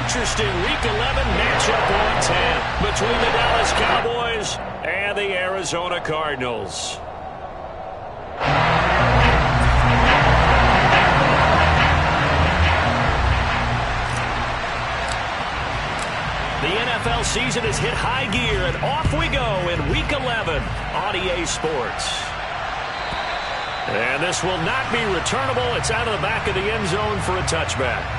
interesting Week 11 matchup on tap between the Dallas Cowboys and the Arizona Cardinals. The NFL season has hit high gear, and off we go in Week 11 on EA Sports. And this will not be returnable. It's out of the back of the end zone for a touchback.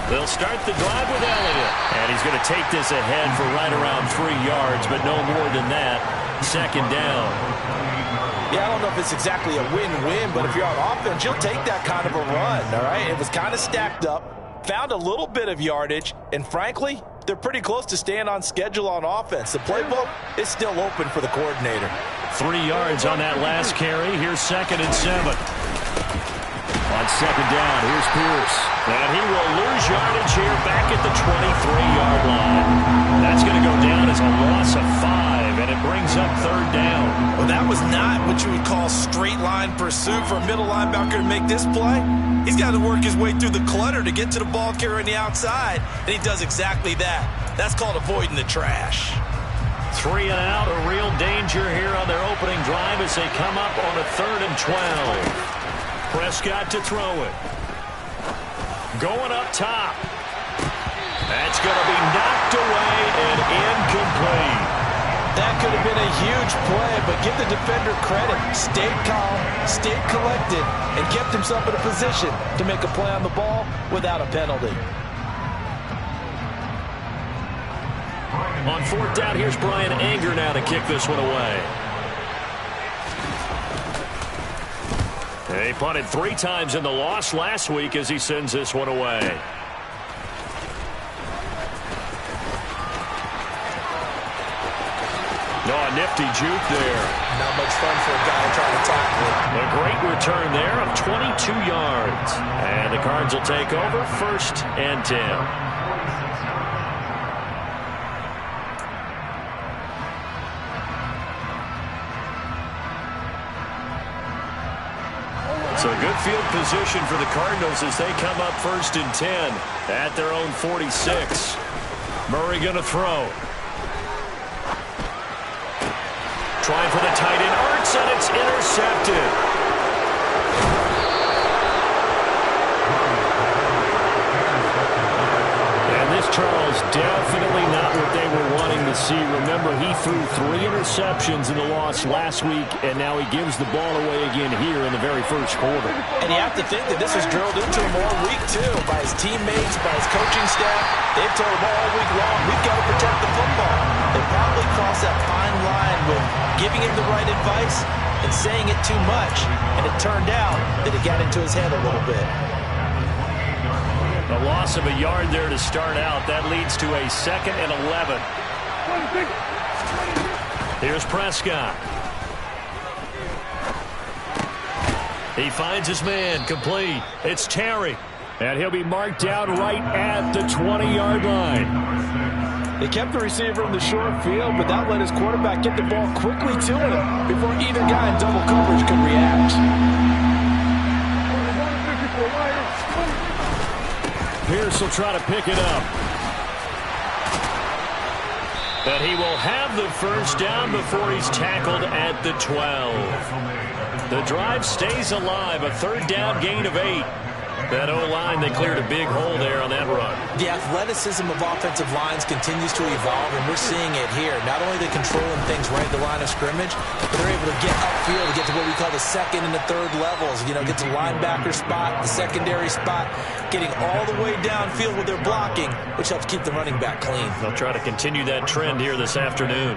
They'll start the drive with Elliott. And he's going to take this ahead for right around 3 yards, but no more than that. Second down. Yeah, I don't know if it's exactly a win-win, but if you're on offense, you'll take that kind of a run, all right? It was kind of stacked up, found a little bit of yardage, and frankly, they're pretty close to staying on schedule on offense. The playbook is still open for the coordinator. 3 yards on that last carry. Here's 2nd and 7. On second down, here's Pierce. And he will lose yardage here back at the 23-yard line. That's going to go down as a loss of 5, and it brings up 3rd down. Well, that was not what you would call straight line pursuit for a middle linebacker to make this play. He's got to work his way through the clutter to get to the ball carrier on the outside, and he does exactly that. That's called avoiding the trash. 3 and out, a real danger here on their opening drive as they come up on a 3rd and 12. Prescott to throw it. Going up top. That's going to be knocked away and incomplete. That could have been a huge play, but give the defender credit. Stayed calm, stayed collected, and kept himself in a position to make a play on the ball without a penalty. On 4th down, here's Brian Anger now to kick this one away. He punted 3 times in the loss last week as he sends this one away. Oh, a nifty juke there. Not much fun for a guy trying to tackle it. A great return there of 22 yards. And the Cards will take over 1st and 10. So good field position for the Cardinals as they come up 1st and 10 at their own 46. Murray going to throw. Trying for the tight end, Ertz, and it's intercepted. And this, Charles, definitely not what they were wanting to see. Remember, he threw 3 interceptions in the loss last week, and now he gives the ball away again here in the very first quarter. And you have to think that this was drilled into him all week, too, by his teammates, by his coaching staff. They've told him all week long, we've got to protect the football. They probably crossed that fine line with giving him the right advice and saying it too much. And it turned out that it got into his head a little bit. A loss of a yard there to start out. That leads to a 2nd and 11. Here's Prescott. He finds his man, complete. It's Terry. And he'll be marked down right at the 20-yard line. They kept the receiver in the short field, but that let his quarterback get the ball quickly to him before either guy in double coverage could react. Pierce will try to pick it up. But he will have the 1st down before he's tackled at the 12. The drive stays alive, a 3rd down gain of 8. That O-line, they cleared a big hole there on that run. The athleticism of offensive lines continues to evolve, and we're seeing it here. Not only are they controlling things right at the line of scrimmage, but they're able to get upfield to get to what we call the 2nd and the 3rd levels. You know, get to linebacker spot, the secondary spot, getting all the way downfield with their blocking, which helps keep the running back clean. They'll try to continue that trend here this afternoon.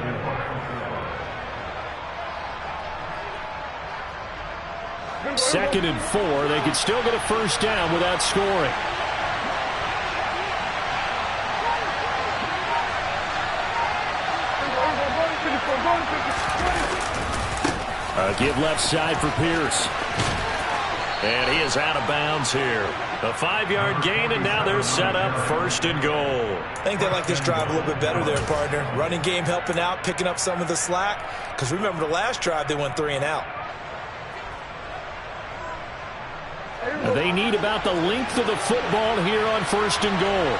2nd and 4. They could still get a 1st down without scoring. Give left side for Pierce. And he is out of bounds here. A 5-yard gain, and now they're set up 1st and goal. I think they like this drive a little bit better there, partner. Running game helping out, picking up some of the slack. Because remember the last drive, they went 3 and out. They need about the length of the football here on 1st and goal.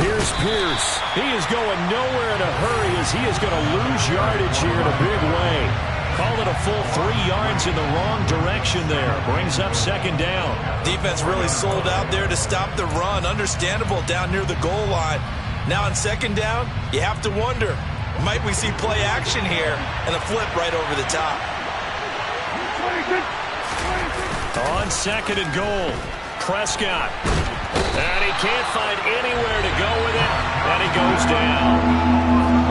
Here's Pierce. He is going nowhere in a hurry as he is going to lose yardage here in a big way. Call it a full 3 yards in the wrong direction there. Brings up 2nd down. Defense really sold out there to stop the run. Understandable down near the goal line. Now on 2nd down, you have to wonder, might we see play action here and a flip right over the top? On 2nd and goal, Prescott. And he can't find anywhere to go with it, and he goes down.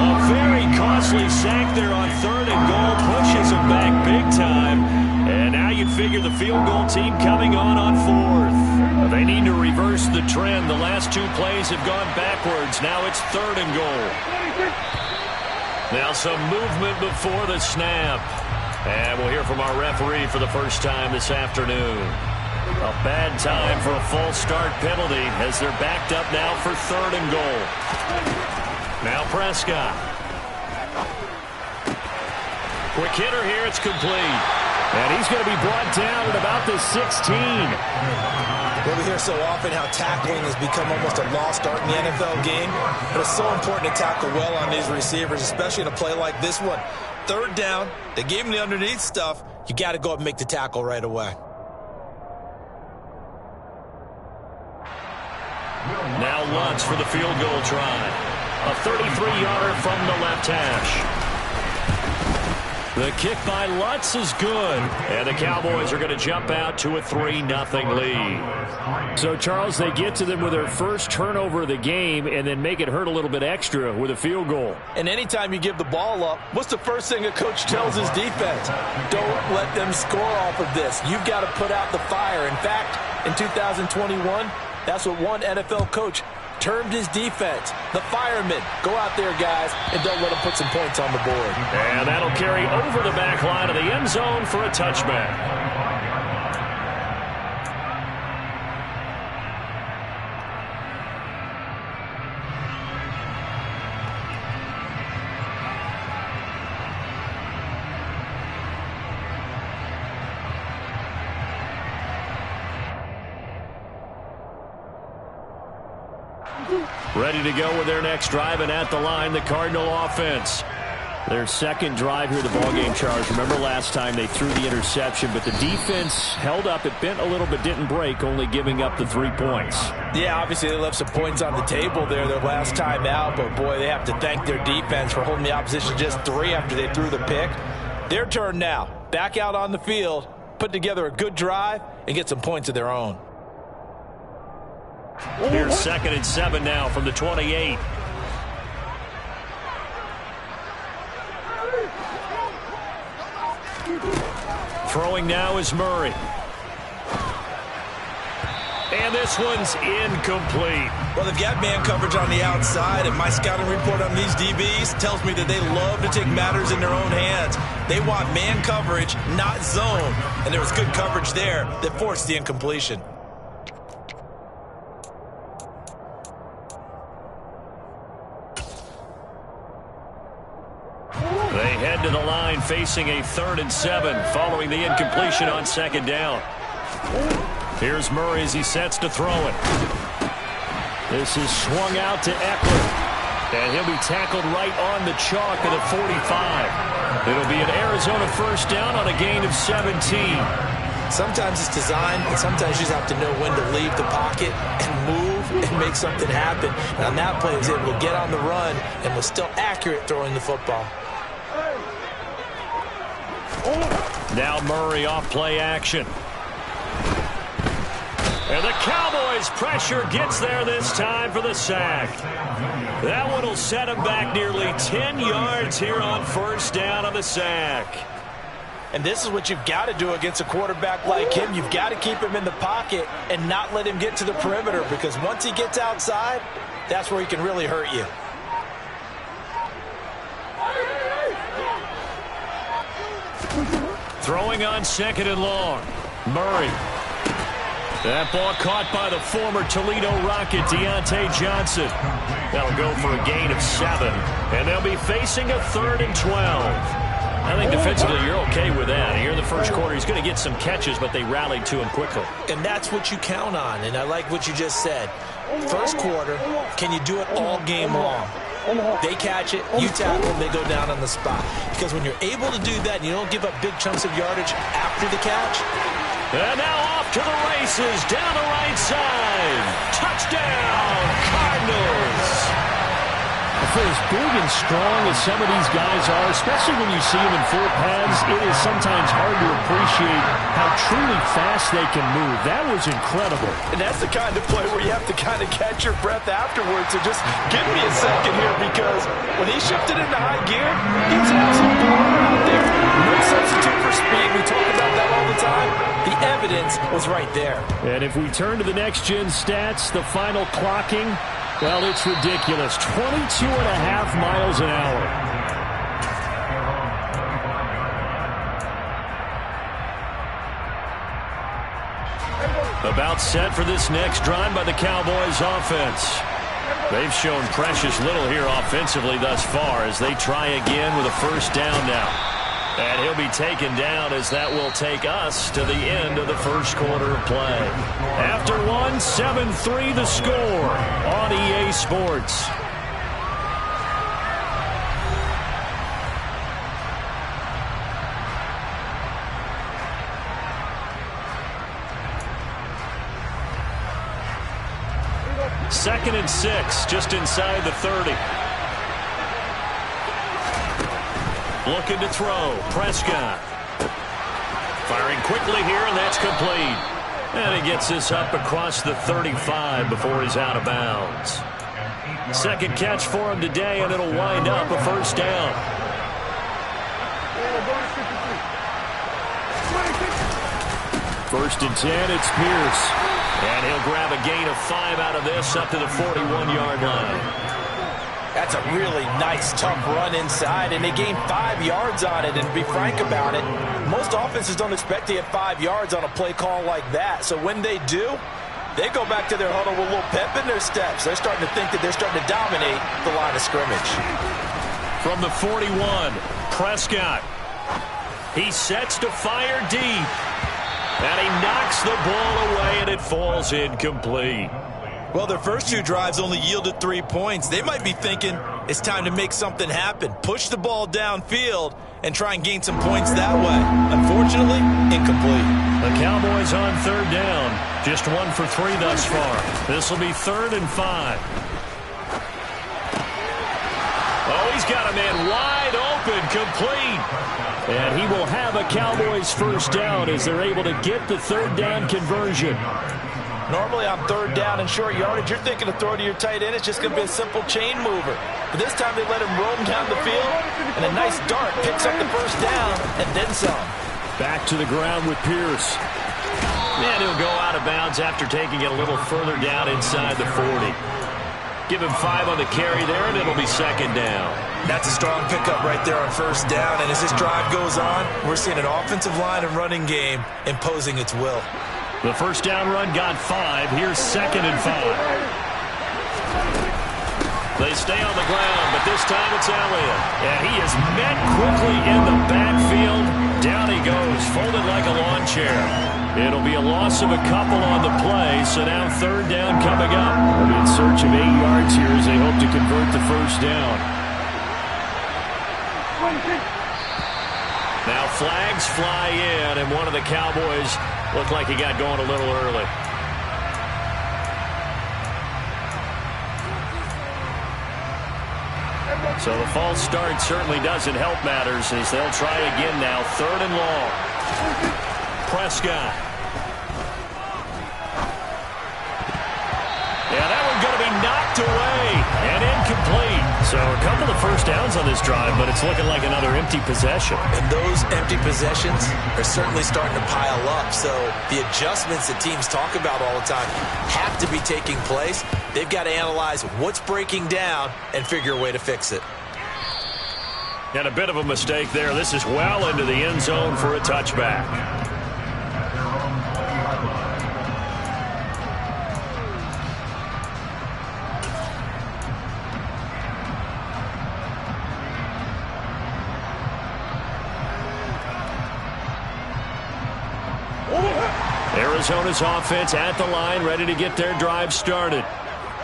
A very costly sack there on 3rd and goal, pushes him back big time. And now you'd figure the field goal team coming on 4th. They need to reverse the trend. The last 2 plays have gone backwards. Now it's 3rd and goal. Now some movement before the snap. And we'll hear from our referee for the first time this afternoon. A bad time for a false start penalty as they're backed up now for 3rd and goal. Now Prescott. Quick hitter here, it's complete. And he's going to be brought down at about the 16. Well, we hear so often how tackling has become almost a lost art in the NFL game. But it's so important to tackle well on these receivers, especially in a play like this one. 3rd down, they gave him the underneath stuff. You got to go up and make the tackle right away. Now Lutz for the field goal try. A 33-yarder from the left hash. The kick by Lutz is good. And the Cowboys are going to jump out to a 3-0 lead. So, Charles, they get to them with their first turnover of the game and then make it hurt a little bit extra with a field goal. And anytime you give the ball up, what's the first thing a coach tells his defense? Don't let them score off of this. You've got to put out the fire. In fact, in 2021, that's what one NFL coach termed his defense, the firemen. Go out there, guys, and don't let them put some points on the board. And that'll carry over the back line of the end zone for a touchback. Ready to go with their next drive, and at the line, the Cardinal offense. Their second drive here, the ballgame, Charles. Remember last time they threw the interception, but the defense held up. It bent a little but didn't break, only giving up the 3 points. Yeah, obviously they left some points on the table there their last time out, but boy, they have to thank their defense for holding the opposition just 3 after they threw the pick. Their turn now. Back out on the field, put together a good drive, and get some points of their own. Here's 2nd and 7 now from the 28. Throwing now is Murray. And this one's incomplete. Well, they've got man coverage on the outside, and my scouting report on these DBs tells me that they love to take matters in their own hands. They want man coverage, not zone. And there was good coverage there that forced the incompletion. They head to the line facing a 3rd and 7 following the incompletion on 2nd down. Here's Murray as he sets to throw it. This is swung out to Eckler. And he'll be tackled right on the chalk at the 45. It'll be an Arizona 1st down on a gain of 17. Sometimes it's designed, and sometimes you just have to know when to leave the pocket and move and make something happen. And on that play, he was able to get on the run and was still accurate throwing the football. Now Murray off play action. And the Cowboys' pressure gets there this time for the sack. That one will set him back nearly 10 yards here on 1st down on the sack. And this is what you've got to do against a quarterback like him. You've got to keep him in the pocket and not let him get to the perimeter, because once he gets outside, that's where he can really hurt you. Throwing on 2nd and long. Murray. That ball caught by the former Toledo Rocket, Deontay Johnson. That'll go for a gain of 7. And they'll be facing a 3rd and 12. I think defensively you're okay with that. Here in the first quarter, he's going to get some catches, but they rallied to him quickly. And that's what you count on, and I like what you just said. First quarter, can you do it all game long? They catch it, you tackle them, they go down on the spot. Because when you're able to do that and you don't give up big chunks of yardage after the catch. And now off to the races, down the right side. Touchdown, Cardinals. For as big and strong as some of these guys are, especially when you see them in full pads, it is sometimes hard to appreciate how truly fast they can move. That was incredible. And that's the kind of play where you have to kind of catch your breath afterwards. So just give me a second here, because when he shifted into high gear, he was an absolute baller out there. No substitute for speed. We talk about that all the time. The evidence was right there. And if we turn to the next-gen stats, the final clocking, well, it's ridiculous. 22.5 miles an hour. About set for this next drive by the Cowboys offense. They've shown precious little here offensively thus far as they try again with a first down now. And he'll be taken down as that will take us to the end of the first quarter of play. After one, 7-3 the score on EA Sports. Second and 6, just inside the 30. Looking to throw. Prescott. Firing quickly here, and that's complete. And he gets this up across the 35 before he's out of bounds. Second catch for him today, and it'll wind up a first down. First and 10, it's Pierce. And he'll grab a gain of 5 out of this up to the 41-yard line. That's a really nice, tough run inside, and they gained 5 yards on it. And to be frank about it, most offenses don't expect to get 5 yards on a play call like that. So when they do, they go back to their huddle with a little pep in their steps. They're starting to think that they're starting to dominate the line of scrimmage. From the 41, Prescott. He sets to fire deep. And he knocks the ball away, and it falls incomplete. Well, their first 2 drives only yielded 3 points. They might be thinking it's time to make something happen. Push the ball downfield and try and gain some points that way. Unfortunately, incomplete. The Cowboys on third down. Just 1 for 3 thus far. This will be 3rd and 5. Oh, he's got a man wide open, complete. And he will have a Cowboys first down as they're able to get the third down conversion. Normally on third down and short yardage, you're thinking to throw to your tight end. It's just going to be a simple chain mover. But this time they let him roam down the field, and a nice dart picks up the first down and then some. Back to the ground with Pierce. And he'll go out of bounds after taking it a little further down inside the 40. Give him 5 on the carry there, and it'll be second down. That's a strong pickup right there on first down, and as this drive goes on, we're seeing an offensive line and running game imposing its will. The first down run got 5. Here's 2nd and 5. They stay on the ground, but this time it's Elliott. And he is met quickly in the backfield. Down he goes, folded like a lawn chair. It'll be a loss of a couple on the play, so now third down coming up. In search of 8 yards here as they hope to convert the first down. Now flags fly in, and one of the Cowboys looked like he got going a little early. So the false start certainly doesn't help matters as they'll try again now. 3rd and long. Prescott. Yeah, that one's going to be knocked away and incomplete. So a couple of first downs downs on this drive, but it's looking like another empty possession. And those empty possessions are certainly starting to pile up. So the adjustments that teams talk about all the time have to be taking place. They've got to analyze what's breaking down and figure a way to fix it. And a bit of a mistake there. This is well into the end zone for a touchback. Arizona's offense at the line, ready to get their drive started.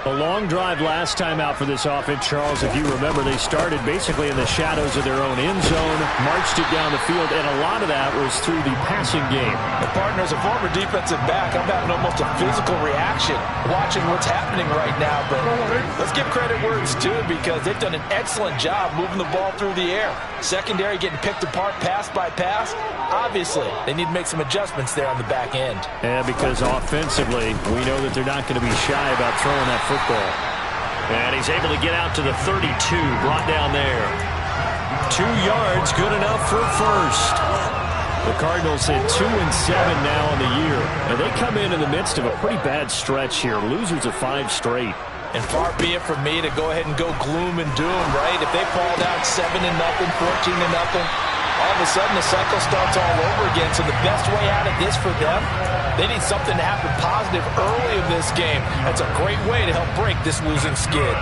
A long drive last time out for this offense, Charles. If you remember, they started basically in the shadows of their own end zone, marched it down the field, and a lot of that was through the passing game. The partner, as a former defensive back, I'm having almost a physical reaction watching what's happening right now. But let's give credit where it's due, because they've done an excellent job moving the ball through the air. Secondary getting picked apart pass by pass. Obviously, they need to make some adjustments there on the back end. Yeah, because offensively, we know that they're not going to be shy about throwing that football. And he's able to get out to the 32, brought down there. 2 yards, good enough for first. The Cardinals hit 2-7 now on the year. And they come in the midst of a pretty bad stretch here. Losers of 5 straight. And far be it from me to go ahead and go gloom and doom, right? If they fall down 7-0, 14-0, all of a sudden the cycle starts all over again. So the best way out of this for them, they need something to happen positive early in this game. That's a great way to help break this losing skid.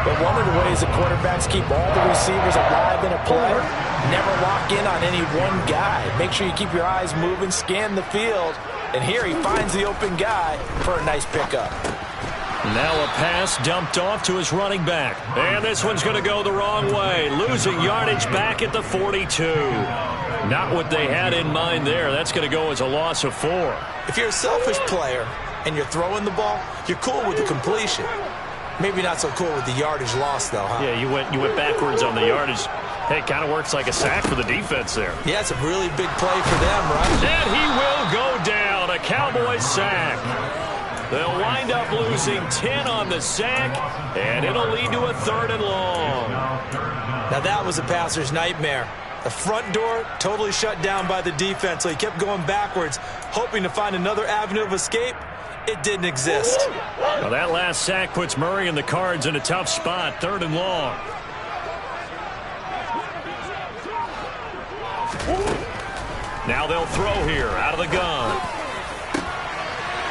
But one of the ways that quarterbacks keep all the receivers alive in a play, never lock in on any one guy. Make sure you keep your eyes moving, scan the field. And here he finds the open guy for a nice pickup. Now a pass dumped off to his running back. And this one's going to go the wrong way. Losing yardage back at the 42. Not what they had in mind there. That's going to go as a loss of 4. If you're a selfish player and you're throwing the ball, you're cool with the completion. Maybe not so cool with the yardage loss, though, huh? Yeah, you went backwards on the yardage. Hey, it kind of works like a sack for the defense there. Yeah, it's a really big play for them, right? And he will go down. A Cowboys sack. They'll wind up losing 10 on the sack, and it'll lead to a 3rd and long. Now that was a passer's nightmare. The front door totally shut down by the defense, so he kept going backwards, hoping to find another avenue of escape. It didn't exist. Well, that last sack puts Murray and the Cards in a tough spot, 3rd and long. Now they'll throw here out of the gun.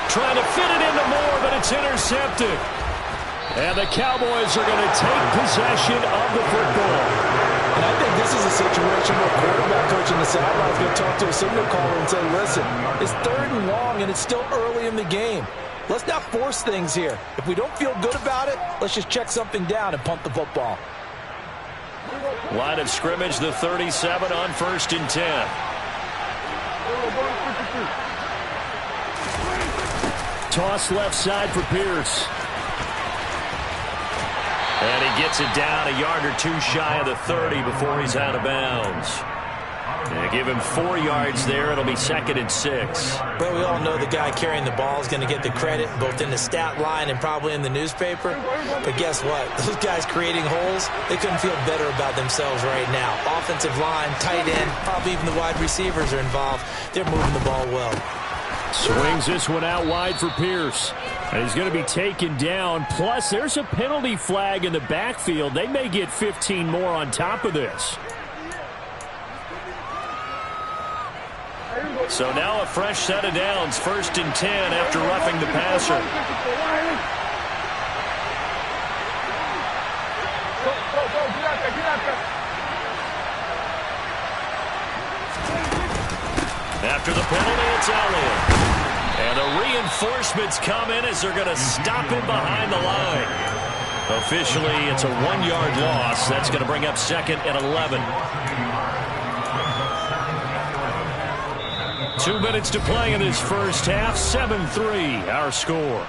Trying to fit it into Moore, but it's intercepted. And the Cowboys are going to take possession of the football. And I think this is a situation where quarterback coach in the sideline is going to talk to a signal caller and say, listen, it's 3rd and long, and it's still early in the game. Let's not force things here. If we don't feel good about it, let's just check something down and punt the football. Line of scrimmage, the 37 on 1st and 10. Toss left side for Pierce. And he gets it down a yard or 2 shy of the 30 before he's out of bounds. They give him 4 yards there. It'll be 2nd and 6. But we all know the guy carrying the ball is going to get the credit both in the stat line and probably in the newspaper. But guess what? Those guys creating holes, they couldn't feel better about themselves right now. Offensive line, tight end, probably even the wide receivers are involved. They're moving the ball well. Swings this one out wide for Pierce. And he's going to be taken down. Plus, there's a penalty flag in the backfield. They may get 15 more on top of this. So now a fresh set of downs. 1st and 10 after roughing the passer. After the penalty, it's Elliott. And the reinforcements come in as they're going to stop him behind the line. Officially, it's a 1-yard loss. That's going to bring up 2nd and 11. 2 minutes to play in this first half. 7-3, our score.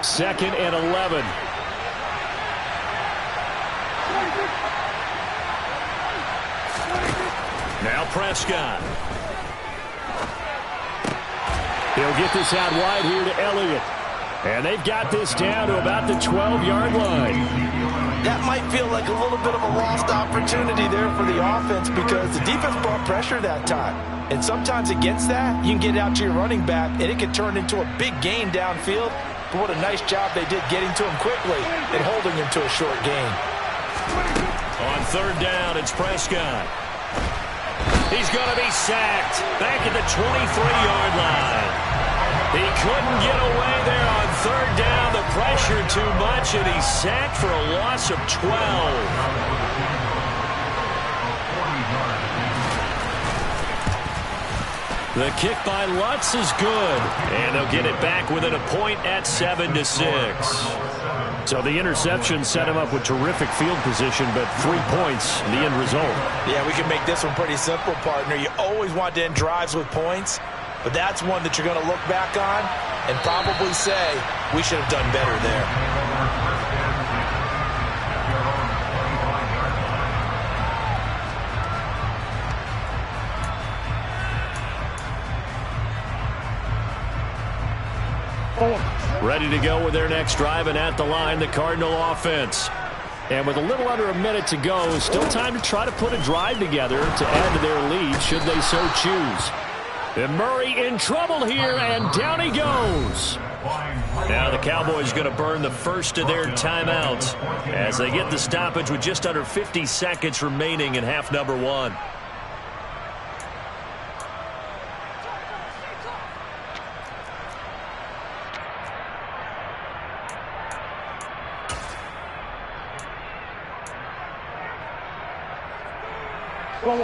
Second and 11. Now Prescott. He'll get this out wide here to Elliott. And they've got this down to about the 12-yard line. That might feel like a little bit of a lost opportunity there for the offense because the defense brought pressure that time. And sometimes against that, you can get out to your running back, and it can turn into a big gain downfield. But what a nice job they did getting to him quickly and holding him to a short gain. On third down, it's Prescott. He's going to be sacked back at the 23-yard line. He couldn't get away there on third down. The pressure too much, and he's sacked for a loss of 12. The kick by Lutz is good, and they'll get it back within a point at 7-6. So the interception set him up with terrific field position, but 3 points, the end result. Yeah, we can make this one pretty simple, partner. You always want to end drives with points, but that's one that you're going to look back on and probably say, we should have done better there. Ready to go with their next drive, and at the line, the Cardinal offense. And with a little under a minute to go, still time to try to put a drive together to add to their lead should they so choose. And Murray in trouble here, and down he goes. Now the Cowboys going to burn the first of their timeouts as they get the stoppage with just under 50 seconds remaining in half number one.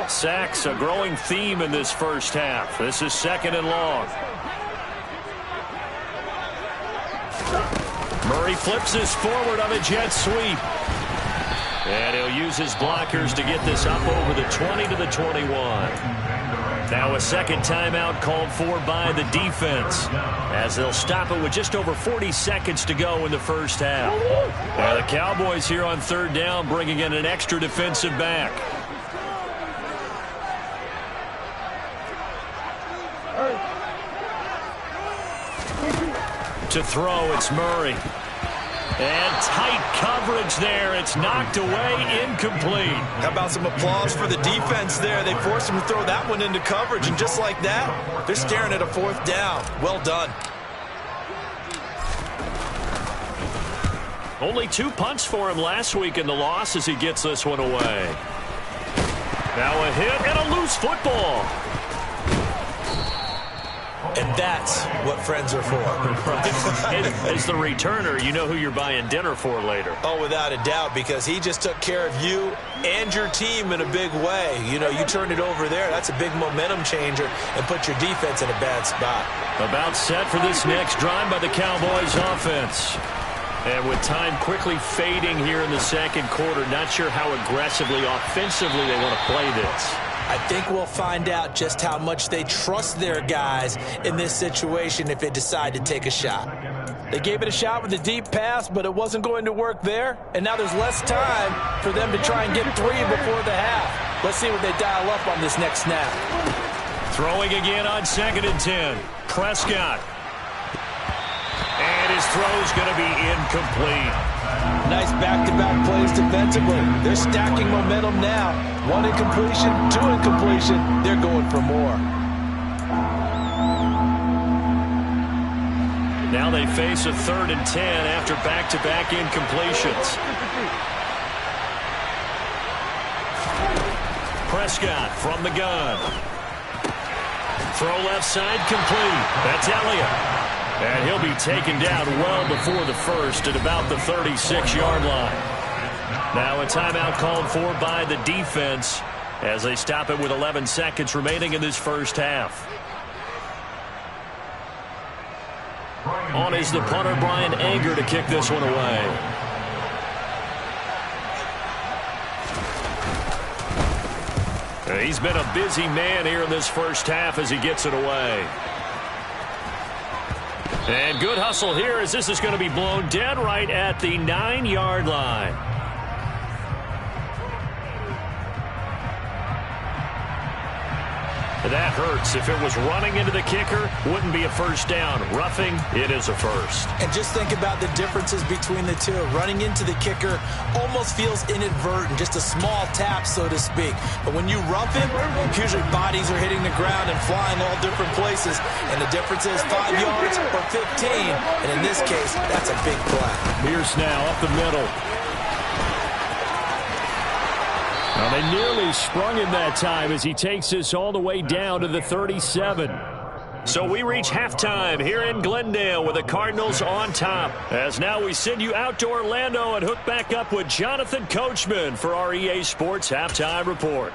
Sacks, a growing theme in this first half. This is second and long. Murray flips this forward on a jet sweep. And he'll use his blockers to get this up over the 20 to the 21. Now a second timeout called for by the defense as they'll stop it with just over 40 seconds to go in the first half. Now the Cowboys here on third down bringing in an extra defensive back. To throw, it's Murray. And tight coverage there. It's knocked away, incomplete. How about some applause for the defense there? They forced him to throw that one into coverage, and just like that, they're staring at a fourth down. Well done. Only 2 punts for him last week in the loss as he gets this one away. Now a hit and a loose football. And that's what friends are for. Right. As the returner, you know who you're buying dinner for later. Oh, without a doubt, because he just took care of you and your team in a big way. You know, you turned it over there. That's a big momentum changer and put your defense in a bad spot. About set for this next drive by the Cowboys offense. And with time quickly fading here in the second quarter, not sure how aggressively, offensively they want to play this. I think we'll find out just how much they trust their guys in this situation if they decide to take a shot. They gave it a shot with a deep pass, but it wasn't going to work there. And now there's less time for them to try and get 3 before the half. Let's see what they dial up on this next snap. Throwing again on 2nd and 10. Prescott. And his throw's going to be incomplete. Nice back-to-back plays defensively. They're stacking momentum now. 1 incompletion, 2 incompletion. They're going for more. Now they face a 3rd and 10 after back-to-back incompletions. Prescott from the gun. Throw left side complete. That's Elliott. And he'll be taken down well before the first at about the 36-yard line. Now a timeout called for by the defense as they stop it with 11 seconds remaining in this first half. On is the punter, Brian Anger, to kick this one away. He's been a busy man here in this first half as he gets it away. And good hustle here as this is going to be blown dead right at the 9-yard line. that hurts. If it was running into the kicker, wouldn't be a first down. Roughing, it is a first. And just think about the differences between the two. Running into the kicker almost feels inadvertent, just a small tap, so to speak. But when you rough him, usually bodies are hitting the ground and flying all different places. And the difference is 5 yards or 15. And in this case, that's a big play. Pierce now up the middle. Well, they nearly sprung him that time as he takes this all the way down to the 37. So we reach halftime here in Glendale with the Cardinals on top. As now we send you out to Orlando and hook back up with Jonathan Coachman for our EA Sports Halftime Report.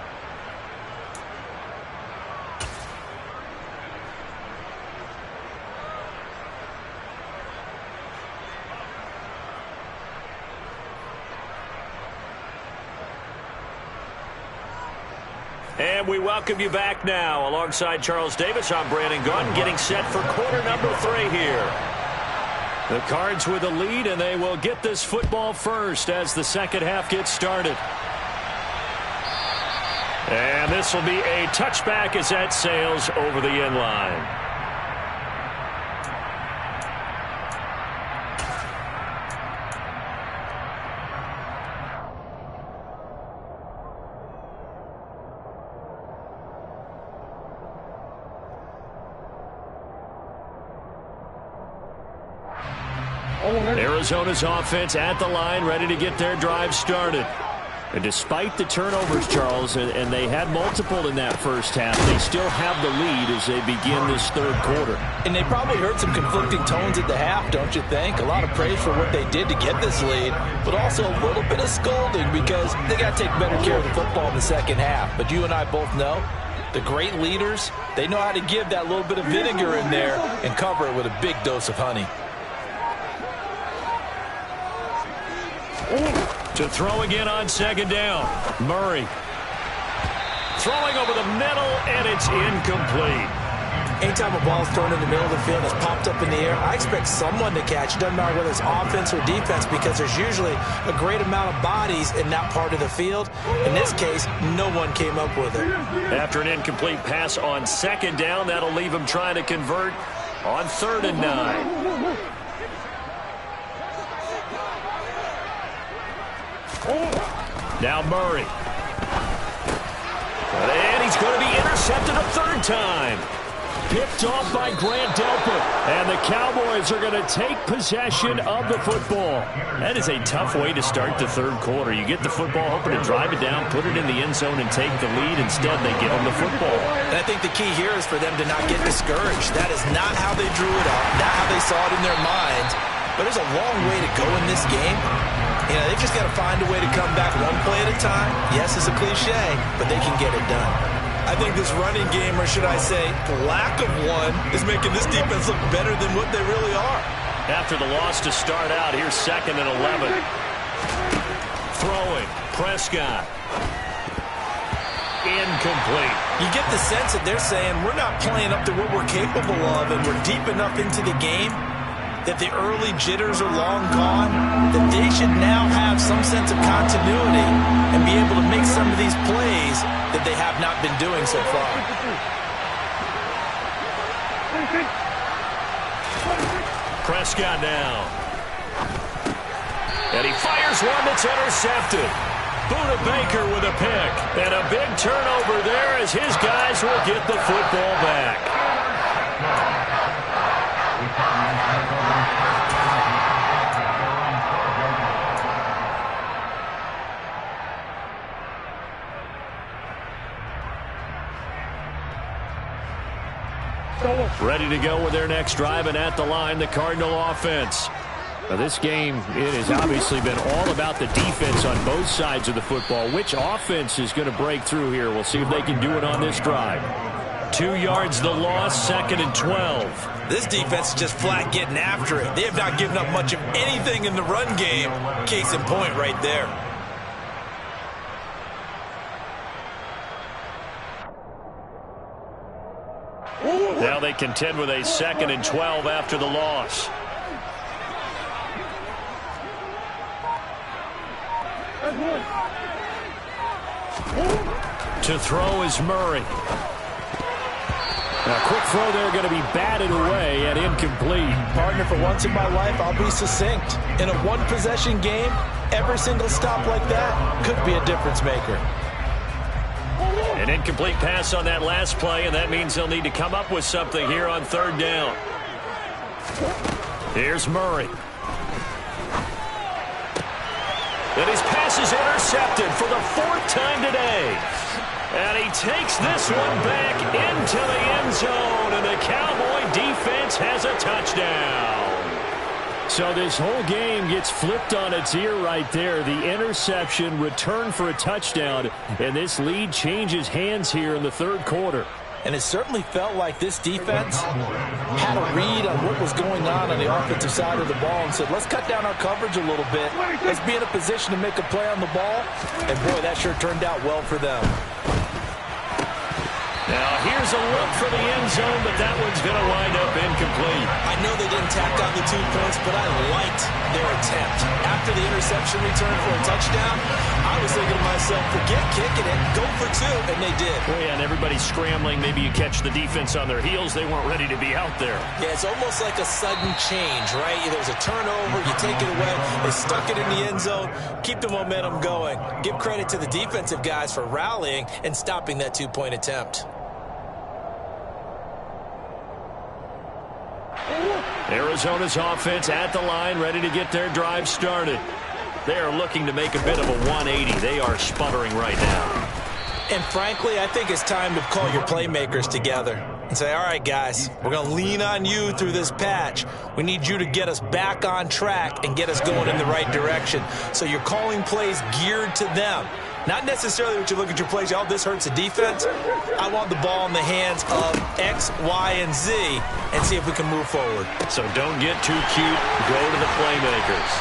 And we welcome you back now. Alongside Charles Davis, I'm Brandon Gaudin, getting set for quarter number 3 here. The Cards with a lead, and they will get this football first as the second half gets started. And this will be a touchback as that sails over the end line. Arizona's offense at the line, ready to get their drive started. And despite the turnovers, Charles, and they had multiple in that first half, they still have the lead as they begin this third quarter. And they probably heard some conflicting tones at the half, don't you think? A lot of praise for what they did to get this lead, but also a little bit of scolding because they got to take better care of the football in the second half. But you and I both know the great leaders, they know how to give that little bit of vinegar in there and cover it with a big dose of honey. To throw again on second down. Murray. Throwing over the middle, and it's incomplete. Anytime a ball's thrown in the middle of the field that's popped up in the air, I expect someone to catch. It doesn't matter whether it's offense or defense because there's usually a great amount of bodies in that part of the field. In this case, no one came up with it. After an incomplete pass on second down, that'll leave him trying to convert on 3rd and 9. Now Murray. And he's going to be intercepted a 3rd time. Picked off by Grant Delpit. And the Cowboys are going to take possession of the football. That is a tough way to start the third quarter. You get the football, hoping to drive it down, put it in the end zone, and take the lead. Instead, they give them the football. And I think the key here is for them to not get discouraged. That is not how they drew it up, not how they saw it in their minds. But there's a long way to go in this game. You know, they've just got to find a way to come back one play at a time. Yes, it's a cliche, but they can get it done. I think this running game, or should I say lack of one, is making this defense look better than what they really are. After the loss to start out, here's 2nd and 11. Throwing. Prescott. Incomplete. You get the sense that they're saying we're not playing up to what we're capable of, and we're deep enough into the game that the early jitters are long gone, that they should now have some sense of continuity and be able to make some of these plays that they have not been doing so far. Prescott now. And he fires one that's intercepted. Budda Baker with a pick. And a big turnover there as his guys will get the football back. Ready to go with their next drive, and at the line, the Cardinal offense. Now, this game, it has obviously been all about the defense on both sides of the football. Which offense is going to break through here? We'll see if they can do it on this drive. 2 yards the loss, 2nd and 12. This defense is just flat getting after it. They have not given up much of anything in the run game. Case in point right there. Now they contend with a 2nd and 12 after the loss. To throw is Murray. A quick throw there going to be batted away and incomplete. Partner, for once in my life, I'll be succinct. In a one-possession game, every single stop like that could be a difference maker. An incomplete pass on that last play, and that means they'll need to come up with something here on third down. Here's Murray. And his pass is intercepted for the fourth time today. And he takes this one back into the end zone, and the Cowboy defense has a touchdown. So this whole game gets flipped on its ear right there. The interception, return for a touchdown, and this lead changes hands here in the third quarter. And it certainly felt like this defense had a read on what was going on the offensive side of the ball and said, let's cut down our coverage a little bit. Let's be in a position to make a play on the ball. And, boy, that sure turned out well for them. Now, here's a look for the end zone, but that one's going to wind up incomplete. I know they didn't tack on the 2 points, but I liked their attempt. After the interception return for a touchdown, I was thinking to myself, forget kicking it, go for 2, and they did. Well, yeah, and everybody's scrambling. Maybe you catch the defense on their heels. They weren't ready to be out there. Yeah, it's almost like a sudden change, right? There's a turnover, you take it away, they stuck it in the end zone, keep the momentum going. Give credit to the defensive guys for rallying and stopping that 2-point attempt. Arizona's offense at the line, ready to get their drive started. They are looking to make a bit of a 180. They are sputtering right now. And frankly, I think it's time to call your playmakers together and say, all right, guys, we're going to lean on you through this patch. We need you to get us back on track and get us going in the right direction. So you're calling plays geared to them. Not necessarily what you look at your plays, oh, this hurts the defense. I want the ball in the hands of X, Y, and Z and see if we can move forward. So don't get too cute. Go to the playmakers.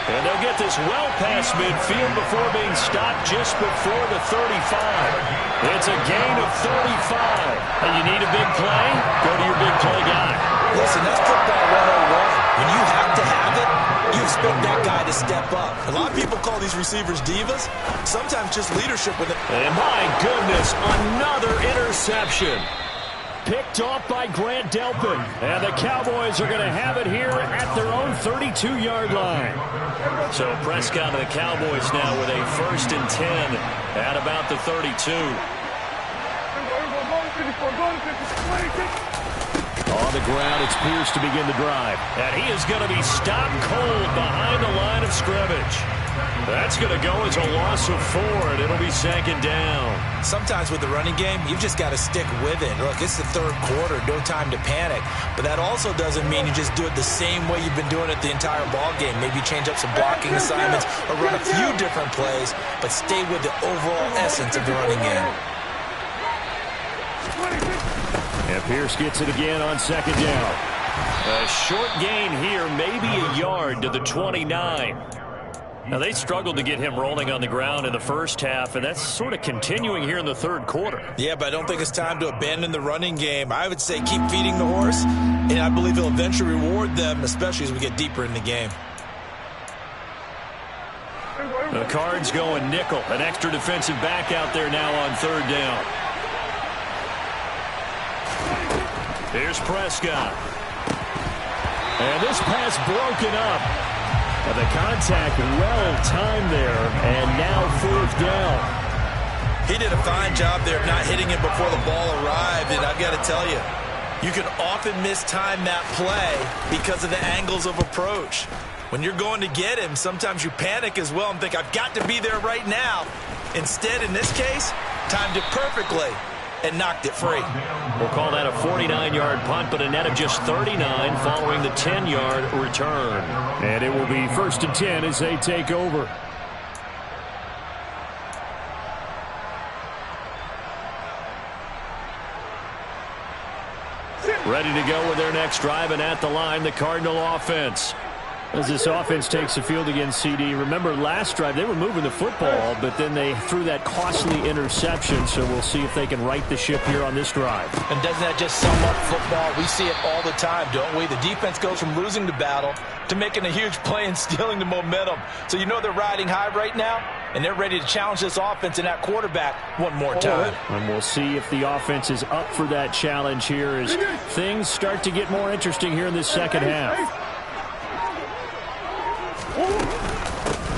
And they'll get this well past midfield before being stopped just before the 35. It's a gain of 35. And you need a big play? Go to your big play guy. Listen, that's football 101. When you have to have it, you expect that guy to step up. A lot of people call these receivers divas. Sometimes just leadership with it. And my goodness, another interception. Picked off by Grant Delpit. And the Cowboys are going to have it here at their own 32-yard line. So Prescott and the Cowboys now with a 1st and 10 at about the 32. On the ground, it's Pierce to begin the drive. And he is going to be stopped cold behind the line of scrimmage. That's going to go as a loss of 4, and it'll be 2nd down. Sometimes with the running game, you've just got to stick with it. Look, it's the third quarter, no time to panic. But that also doesn't mean you just do it the same way you've been doing it the entire ball game. Maybe change up some blocking assignments or run a few different plays, but stay with the overall essence of the running game. And Pierce gets it again on 2nd down. A short gain here, maybe a yard to the 29. Now, they struggled to get him rolling on the ground in the first half, and that's sort of continuing here in the third quarter. Yeah, but I don't think it's time to abandon the running game. I would say keep feeding the horse, and I believe he'll eventually reward them, especially as we get deeper in the game. The Cards going nickel. An extra defensive back out there now on 3rd down. Here's Prescott. And this pass broken up. And the contact well-timed there, and now 4th down. He did a fine job there of not hitting it before the ball arrived, and I've got to tell you, you can often mistime that play because of the angles of approach. When you're going to get him, sometimes you panic as well and think, I've got to be there right now. Instead, in this case, timed it perfectly and knocked it free. We'll call that a 49-yard punt, but a net of just 39 following the 10-yard return. And it will be 1st and 10 as they take over. Ready to go with their next drive, and at the line, the Cardinal offense. As this offense takes the field against CD, remember last drive they were moving the football, but then they threw that costly interception, so we'll see if they can right the ship here on this drive. And doesn't that just sum up football? We see it all the time, don't we? The defense goes from losing the battle to making a huge play and stealing the momentum. So you know they're riding high right now? and they're ready to challenge this offense and that quarterback one more time. And we'll see if the offense is up for that challenge here as things start to get more interesting here in this second half.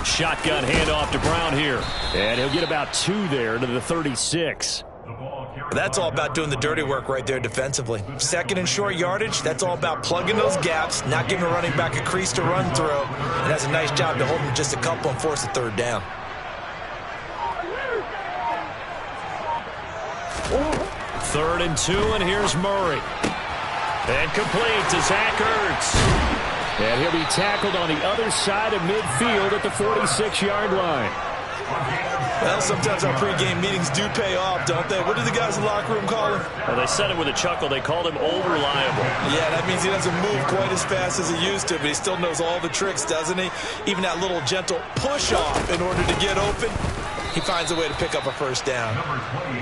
Shotgun handoff to Brown here. And he'll get about 2 there to the 36. That's all about doing the dirty work right there defensively. Second and short yardage, that's all about plugging those gaps, not giving a running back a crease to run through. And that's a nice job to hold him just a couple and force a third down. Third and 2, and here's Murray. And complete to Zach Ertz. And he'll be tackled on the other side of midfield at the 46-yard line. Well, sometimes our pregame meetings do pay off, don't they? What do the guys in the locker room call him? Well, they said it with a chuckle. They called him old reliable. Yeah, that means he doesn't move quite as fast as he used to, but he still knows all the tricks, doesn't he? Even that little gentle push-off in order to get open, he finds a way to pick up a first down.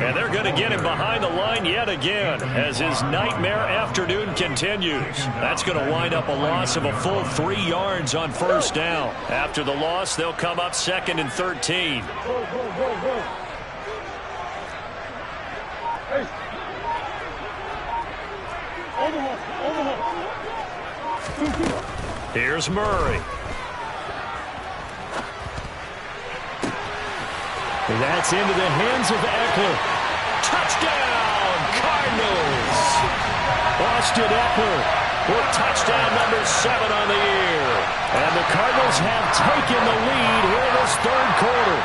And they're going to get him behind the line yet again as his nightmare afternoon continues. That's going to wind up a loss of a full 3 yards on first down. After the loss, they'll come up 2nd and 13. Here's Murray. And that's into the hands of Eckler. Touchdown, Cardinals! Austin Eckler with touchdown number 7 on the year. And the Cardinals have taken the lead here in this third quarter.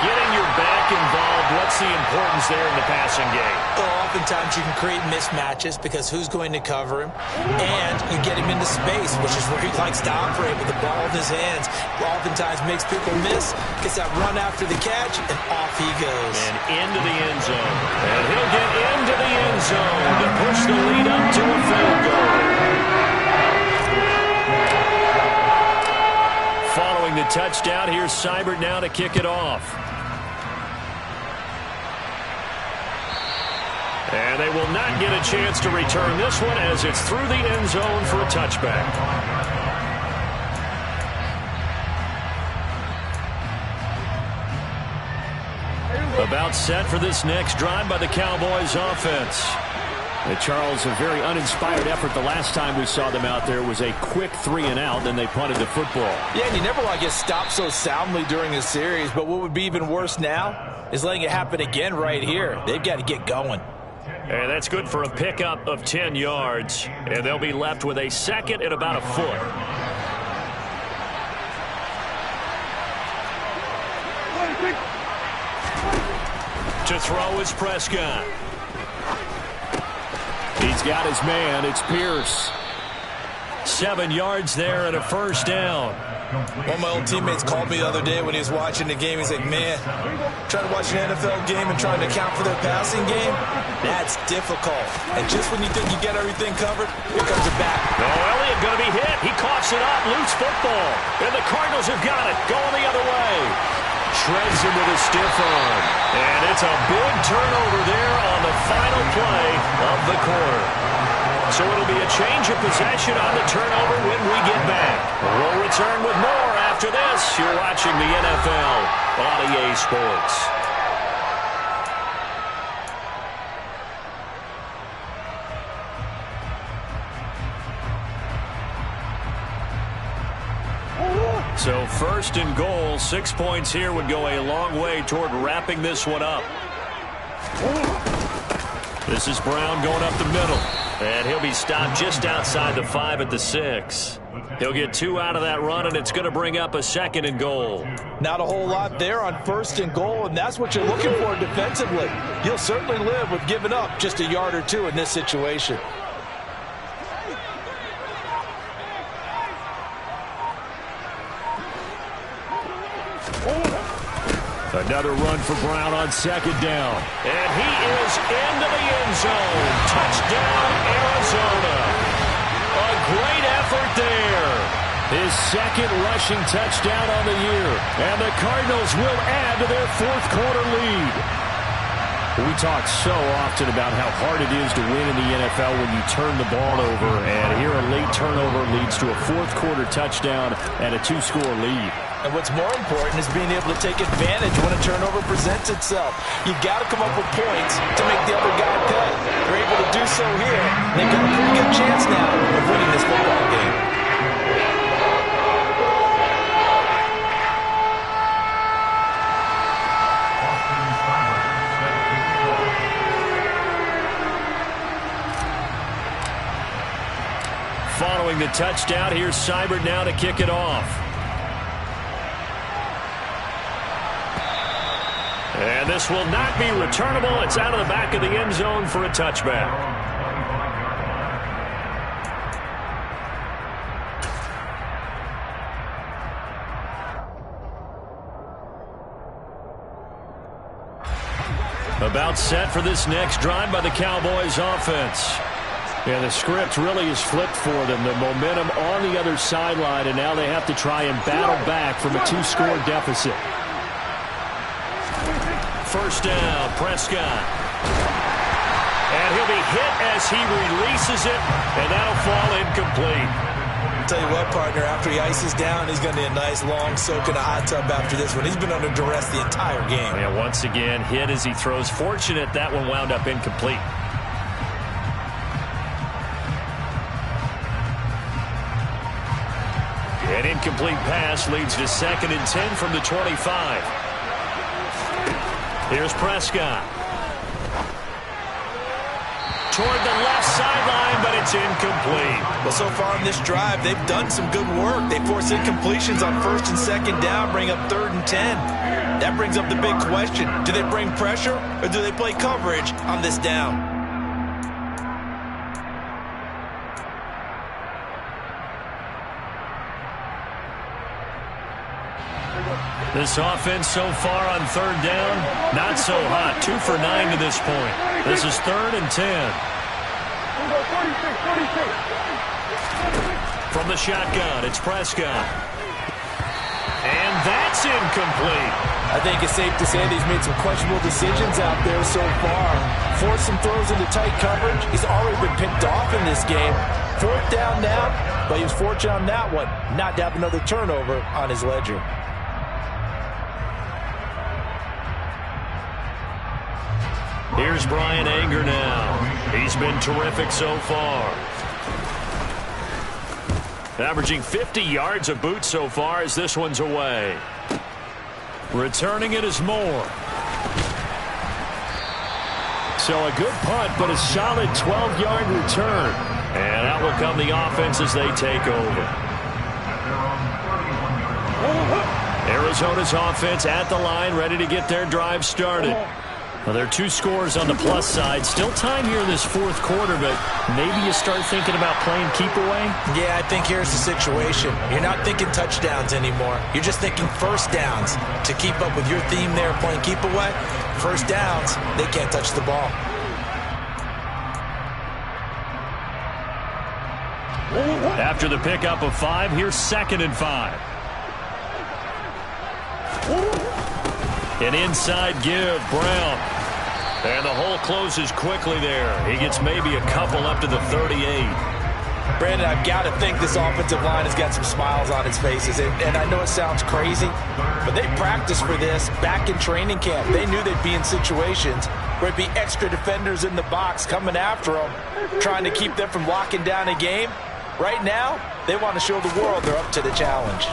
Getting your back involved, what's the importance there in the passing game? Well, oftentimes you can create mismatches because who's going to cover him? And you get him into space, which is where he likes to operate with the ball in his hands. Oftentimes makes people miss, gets that run after the catch, and off he goes. And into the end zone. And he'll get into the end zone to push the lead up to a field goal. Following the touchdown, here's Seibert now to kick it off. And they will not get a chance to return this one as it's through the end zone for a touchback. About set for this next drive by the Cowboys offense. Charles, a very uninspired effort the last time we saw them out there was a quick 3-and-out, then they punted the football. Yeah, and you never want to get stopped so soundly during a series, but what would be even worse now is letting it happen again right here. They've got to get going. And that's good for a pickup of 10 yards. And they'll be left with a 2nd and about a foot. To throw is Prescott. He's got his man. It's Pierce. 7 yards there and a first down. One of my old teammates called me the other day when he was watching the game. He's like, man, trying to watch an NFL game and trying to account for their passing game, that's difficult. And just when you think you get everything covered, here comes a back. Oh, Elliott going to be hit. He coughs it up. Loose football. And the Cardinals have got it. Going the other way. Shreds him with a stiff arm. And it's a big turnover there on the final play of the quarter. So it'll be a change of possession on the turnover when we get back. We'll return with more after this. You're watching the NFL on EA Sports. So 1st and goal, 6 points here would go a long way toward wrapping this one up. This is Brown going up the middle. And he'll be stopped just outside the 5 at the 6. He'll get 2 out of that run, and it's going to bring up a 2nd and goal. Not a whole lot there on 1st and goal, and that's what you're looking for defensively. You'll certainly live with giving up just a yard or 2 in this situation. Another run for Brown on 2nd down. And he is into the end zone. Touchdown, Arizona. A great effort there. His 2nd rushing touchdown on the year. And the Cardinals will add to their 4th quarter lead. We talk so often about how hard it is to win in the NFL when you turn the ball over, and here a late turnover leads to a fourth-quarter touchdown and a two-score lead. And what's more important is being able to take advantage when a turnover presents itself. You've got to come up with points to make the other guy pay. They're able to do so here. They've got a pretty good chance now of winning this football game. Following the touchdown, here's Seibert now to kick it off. And this will not be returnable. It's out of the back of the end zone for a touchback. About set for this next drive by the Cowboys offense. Yeah, the script really is flipped for them. The momentum on the other sideline, and now they have to try and battle back from a two-score deficit. First down, Prescott. And he'll be hit as he releases it, and that'll fall incomplete. I'll tell you what, partner, after he ices down, he's going to need a nice long soak in a hot tub after this one. He's been under duress the entire game. Yeah, once again, hit as he throws. Fortunate that one wound up incomplete. An incomplete pass leads to 2nd and 10 from the 25. Here's Prescott. Toward the left sideline, but it's incomplete. Well, so far in this drive, they've done some good work. They force incompletions on 1st and 2nd down, bring up 3rd and 10. That brings up the big question. Do they bring pressure, or do they play coverage on this down? This offense so far on 3rd down, not so hot. 2 for 9 to this point. This is 3rd and 10. From the shotgun, it's Prescott. And that's incomplete. I think it's safe to say that he's made some questionable decisions out there so far. Forced some throws into tight coverage. He's already been picked off in this game. 4th down now, but he was fortunate on that one not to have another turnover on his ledger. Here's Bryan Anger now. He's been terrific so far. Averaging 50 yards a boot so far as this one's away. Returning it is Moore. So a good punt, but a solid 12-yard return. And out will come the offense as they take over. Arizona's offense at the line, ready to get their drive started. Well, there are 2 scores on the plus side. Still time here in this 4th quarter, but maybe you start thinking about playing keep away? Yeah, I think here's the situation. You're not thinking touchdowns anymore. You're just thinking 1st downs. To keep up with your theme there, playing keep away, 1st downs, they can't touch the ball. After the pickup of 5, here's 2nd and 5. An inside give, Brown. And the hole closes quickly there. He gets maybe a couple up to the 38. Brandon, I've got to think this offensive line has got some smiles on its faces. And I know it sounds crazy, but they practiced for this back in training camp. They knew they'd be in situations where it'd be extra defenders in the box coming after them, trying to keep them from locking down a game. Right now, they want to show the world they're up to the challenge.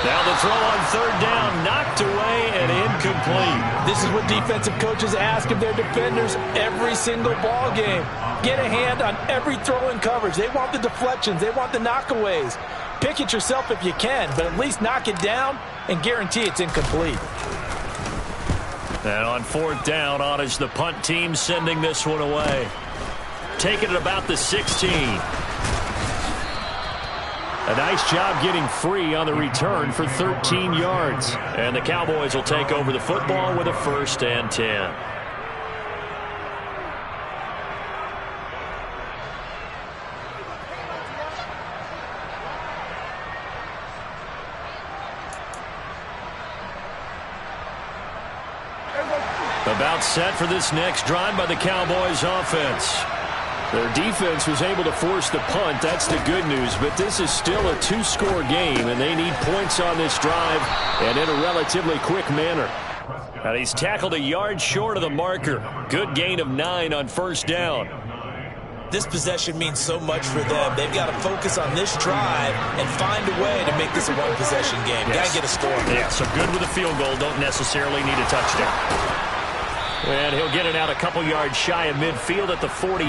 Now the throw on 3rd down, knocked away and incomplete. This is what defensive coaches ask of their defenders every single ball game. Get a hand on every throw in coverage. They want the deflections. They want the knockaways. Pick it yourself if you can, but at least knock it down and guarantee it's incomplete. And on 4th down, on is the punt team sending this one away. Taking it about the 16. A nice job getting free on the return for 13 yards. And the Cowboys will take over the football with a 1st and 10. About set for this next drive by the Cowboys offense. Their defense was able to force the punt. That's the good news. But this is still a two-score game, and they need points on this drive and in a relatively quick manner. And he's tackled a yard short of the marker. Good gain of 9 on first down. This possession means so much for them. They've got to focus on this drive and find a way to make this a one-possession game. Yes. Got to get a score. Yeah, so good with a field goal. Don't necessarily need a touchdown. And he'll get it out a couple yards shy of midfield at the 48.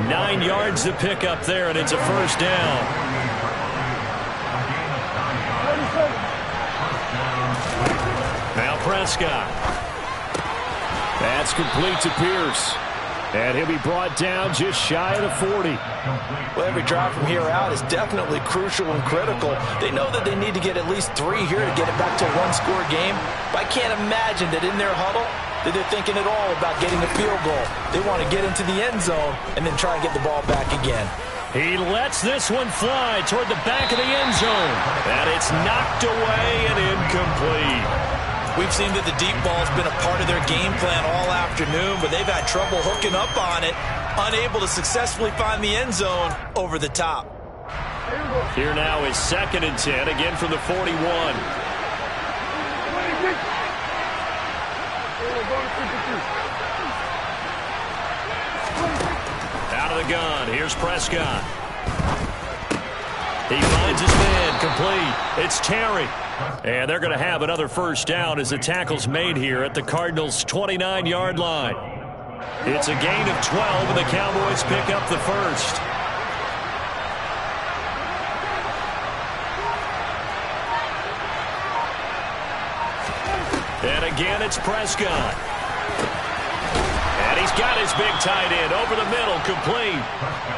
9 yards to pick up there, and it's a first down. Now Prescott. That's complete to Pierce. And he'll be brought down just shy of the 40. Well, every drive from here out is definitely crucial and critical. They know that they need to get at least 3 here to get it back to a one-score game. But I can't imagine that in their huddle that they're thinking at all about getting a field goal. They want to get into the end zone and then try and get the ball back again. He lets this one fly toward the back of the end zone. And it's knocked away and incomplete. We've seen that the deep ball's been a part of their game plan all afternoon, but they've had trouble hooking up on it, unable to successfully find the end zone over the top. Here now is 2nd and 10, again from the 41. Out of the gun, here's Prescott. He finds his man, complete. It's Terry. And they're going to have another first down as the tackle's made here at the Cardinals' 29-yard line. It's a gain of 12, and the Cowboys pick up the first. And again, it's Prescott. And he's got his big tight end over the middle, complete.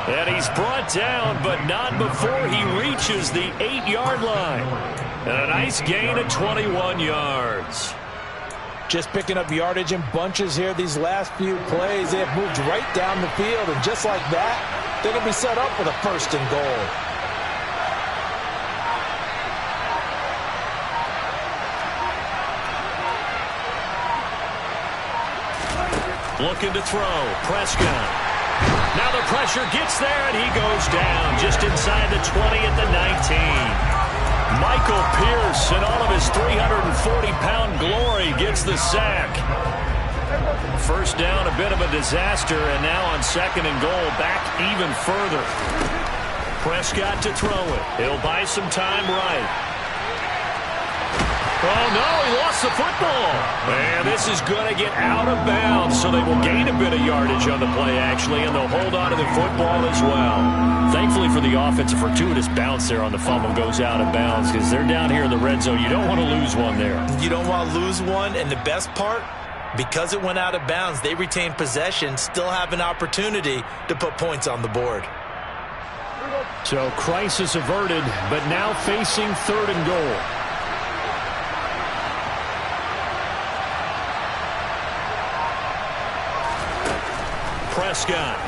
And he's brought down, but not before he reaches the 8-yard line. And a nice gain of 21 yards. Just picking up yardage in bunches here these last few plays. They have moved right down the field, and just like that, they're going to be set up for the 1st and goal. Looking to throw. Prescott. Now the pressure gets there, and he goes down just inside the 20 at the 19. Michael Pierce, in all of his 340-pound glory, gets the sack. First down, a bit of a disaster, and now on 2nd and goal, back even further. Prescott to throw it. He'll buy some time right. Oh, no, he lost the football. And this is going to get out of bounds, so they will gain a bit of yardage on the play, actually, and they'll hold on to the football as well. Thankfully for the offense, a fortuitous bounce there on the fumble goes out of bounds because they're down here in the red zone. You don't want to lose one there. You don't want to lose one, and the best part, because it went out of bounds, they retain possession, still have an opportunity to put points on the board. So crisis averted, but now facing 3rd and goal. Prescott.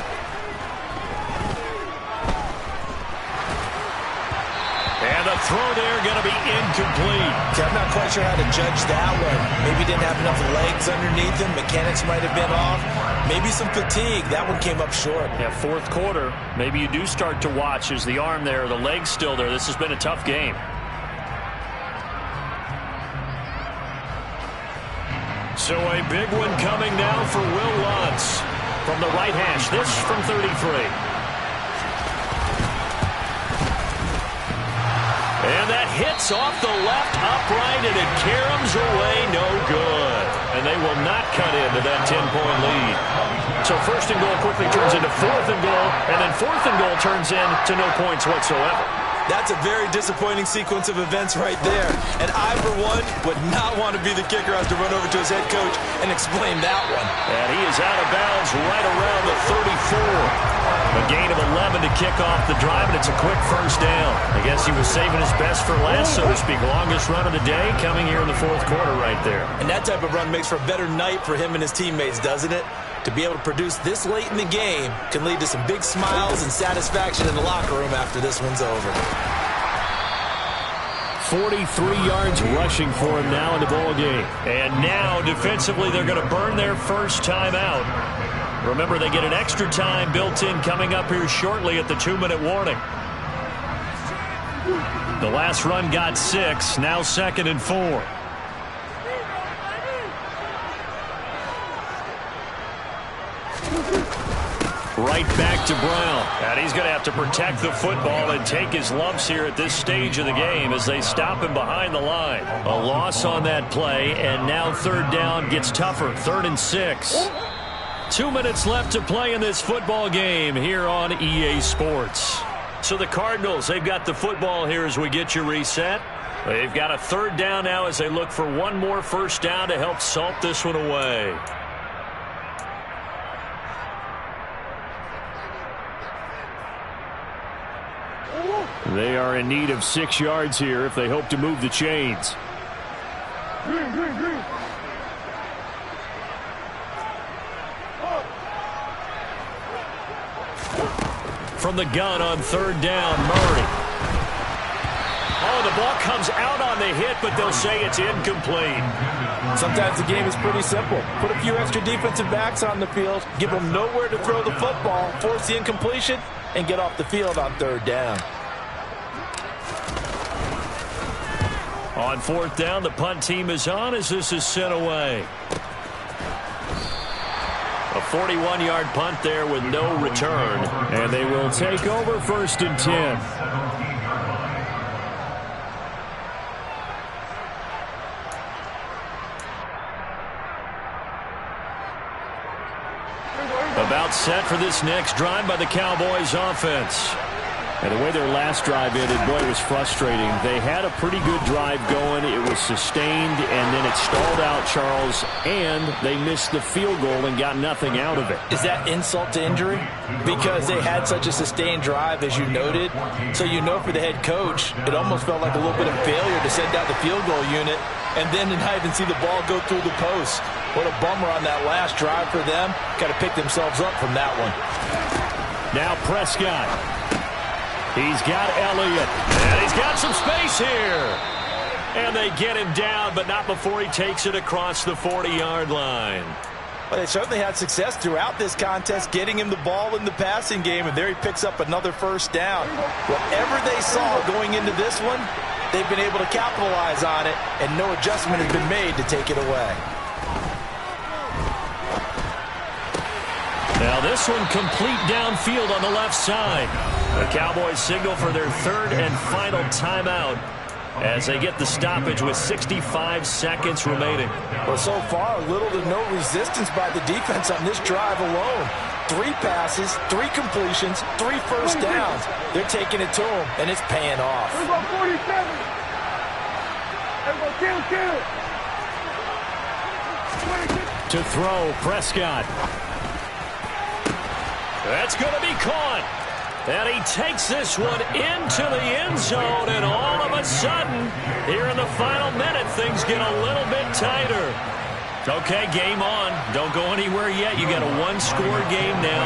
And the throw there going to be incomplete. I'm not quite sure how to judge that one. Maybe he didn't have enough legs underneath him. Mechanics might have been off. Maybe some fatigue. That one came up short. Yeah, 4th quarter. Maybe you do start to watch. Is the arm there, the leg's still there. This has been a tough game. So a big one coming now for Will Lutz. From the right hash, this from 33. And that hits off the left upright, and it caroms away no good. And they will not cut into that 10-point lead. So 1st and goal quickly turns into 4th and goal, and then 4th and goal turns into no points whatsoever. That's a very disappointing sequence of events right there. And I, for one, would not want to be the kicker who has to run over to his head coach and explain that one. And he is out of bounds right around the 34. A gain of 11 to kick off the drive, and it's a quick first down. I guess he was saving his best for last, so to speak. Longest run of the day coming here in the 4th quarter right there. And that type of run makes for a better night for him and his teammates, doesn't it? To be able to produce this late in the game can lead to some big smiles and satisfaction in the locker room after this one's over. 43 yards rushing for him now in the ball game. And now, defensively, they're going to burn their first time out. Remember, they get an extra time built in coming up here shortly at the 2-minute warning. The last run got 6, now 2nd and 4. Right back to Brown. And he's going to have to protect the football and take his lumps here at this stage of the game as they stop him behind the line. A loss on that play, and now 3rd down gets tougher. 3rd and 6. 2 minutes left to play in this football game here on EA Sports. So the Cardinals, they've got the football here as we get you reset. They've got a 3rd down now as they look for one more first down to help salt this one away. They are in need of 6 yards here if they hope to move the chains. From the gun on 3rd down, Murray. Oh, the ball comes out on the hit, but they'll say it's incomplete. Sometimes the game is pretty simple. Put a few extra defensive backs on the field, give them nowhere to throw the football, force the incompletion, and get off the field on 3rd down. On 4th down, the punt team is on as this is sent away. A 41-yard punt there with no return. And they will take over 1st and 10. About set for this next drive by the Cowboys offense. And the way their last drive ended, boy, it was frustrating. They had a pretty good drive going. It was sustained, and then it stalled out, Charles, and they missed the field goal and got nothing out of it. Is that insult to injury? Because they had such a sustained drive, as you noted. So you know for the head coach, it almost felt like a little bit of failure to send out the field goal unit and then to not even see the ball go through the post. What a bummer on that last drive for them. Got to pick themselves up from that one. Now Prescott. He's got Elliott, and he's got some space here. And they get him down, but not before he takes it across the 40-yard line. Well, they certainly had success throughout this contest, getting him the ball in the passing game, and there he picks up another first down. Whatever they saw going into this one, they've been able to capitalize on it, and no adjustment has been made to take it away. Now this one complete downfield on the left side. The Cowboys signal for their 3rd and final timeout as they get the stoppage with 65 seconds remaining. Well, so far, little to no resistance by the defense on this drive alone. 3 passes, 3 completions, 3 first downs. They're taking it to them, and it's paying off. To throw, Prescott. That's going to be caught. And he takes this one into the end zone, and all of a sudden, here in the final minute, things get a little bit tighter. Okay, game on. Don't go anywhere yet. You got a 1-score game now.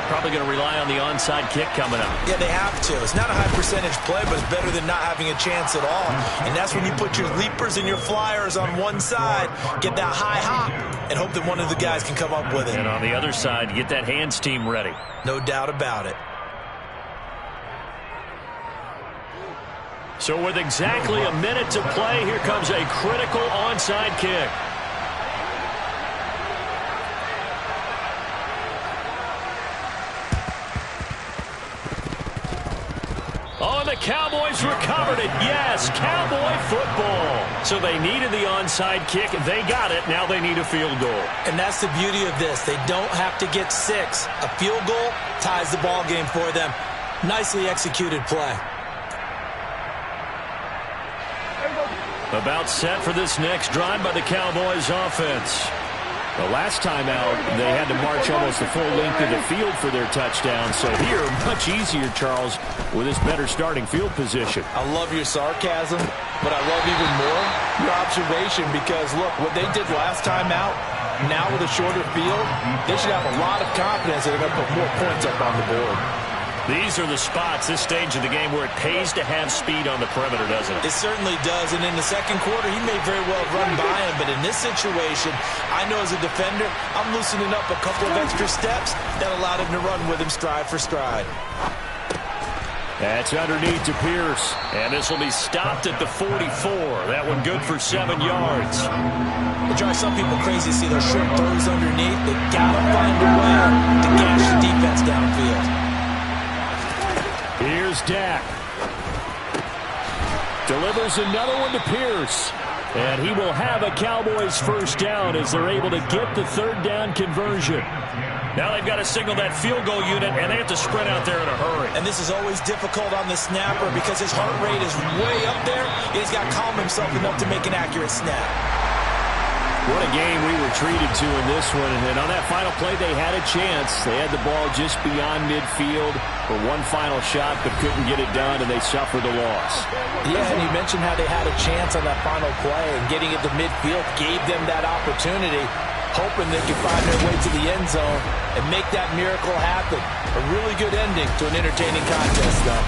Probably going to rely on the onside kick coming up. Yeah, they have to. It's not a high percentage play, but it's better than not having a chance at all. And that's when you put your leapers and your flyers on one side, get that high hop, and hope that one of the guys can come up with it. And on the other side, get that hands team ready. No doubt about it. So with exactly a minute to play, here comes a critical onside kick. Oh, and the Cowboys recovered it. Yes, Cowboy football. So they needed the onside kick. They got it. Now they need a field goal. And that's the beauty of this. They don't have to get 6. A field goal ties the ball game for them. Nicely executed play. About set for this next drive by the Cowboys offense. The last time out, they had to march almost the full length of the field for their touchdown. So here, much easier, Charles, with this better starting field position. I love your sarcasm, but I love even more your observation because, look, what they did last time out, now with a shorter field, they should have a lot of confidence that they're going to put more points up on the board. These are the spots, this stage of the game, where it pays to have speed on the perimeter, doesn't it? It certainly does, and in the second quarter, he may very well run by him, but in this situation, I know as a defender, I'm loosening up a couple of extra steps that allowed him to run with him stride for stride. That's underneath to Pierce, and this will be stopped at the 44. That one good for 7 yards. It drives some people crazy to see those short throws underneath. They got to find a way to gash the defense downfield. Here's Dak. Delivers another one to Pierce. And he will have a Cowboys first down as they're able to get the third down conversion. Now they've got to signal that field goal unit, and they have to sprint out there in a hurry. And this is always difficult on the snapper because his heart rate is way up there. He's got to calm himself enough to make an accurate snap. What a game we were treated to in this one. And on that final play, they had a chance. They had the ball just beyond midfield for one final shot, but couldn't get it done, and they suffered a loss. Yeah, and you mentioned how they had a chance on that final play, and getting it to midfield gave them that opportunity, hoping they could find their way to the end zone and make that miracle happen. A really good ending to an entertaining contest, though.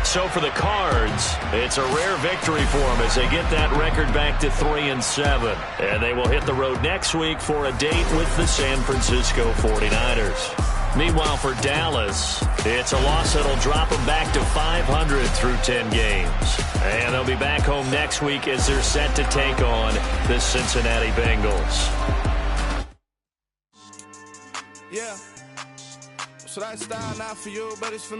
So for the Cards, it's a rare victory for them as they get that record back to 3-7. And they will hit the road next week for a date with the San Francisco 49ers. Meanwhile, for Dallas, it's a loss that'll drop them back to 500 through 10 games. And they'll be back home next week as they're set to take on the Cincinnati Bengals. Yeah. So that style not for you, but it's for me.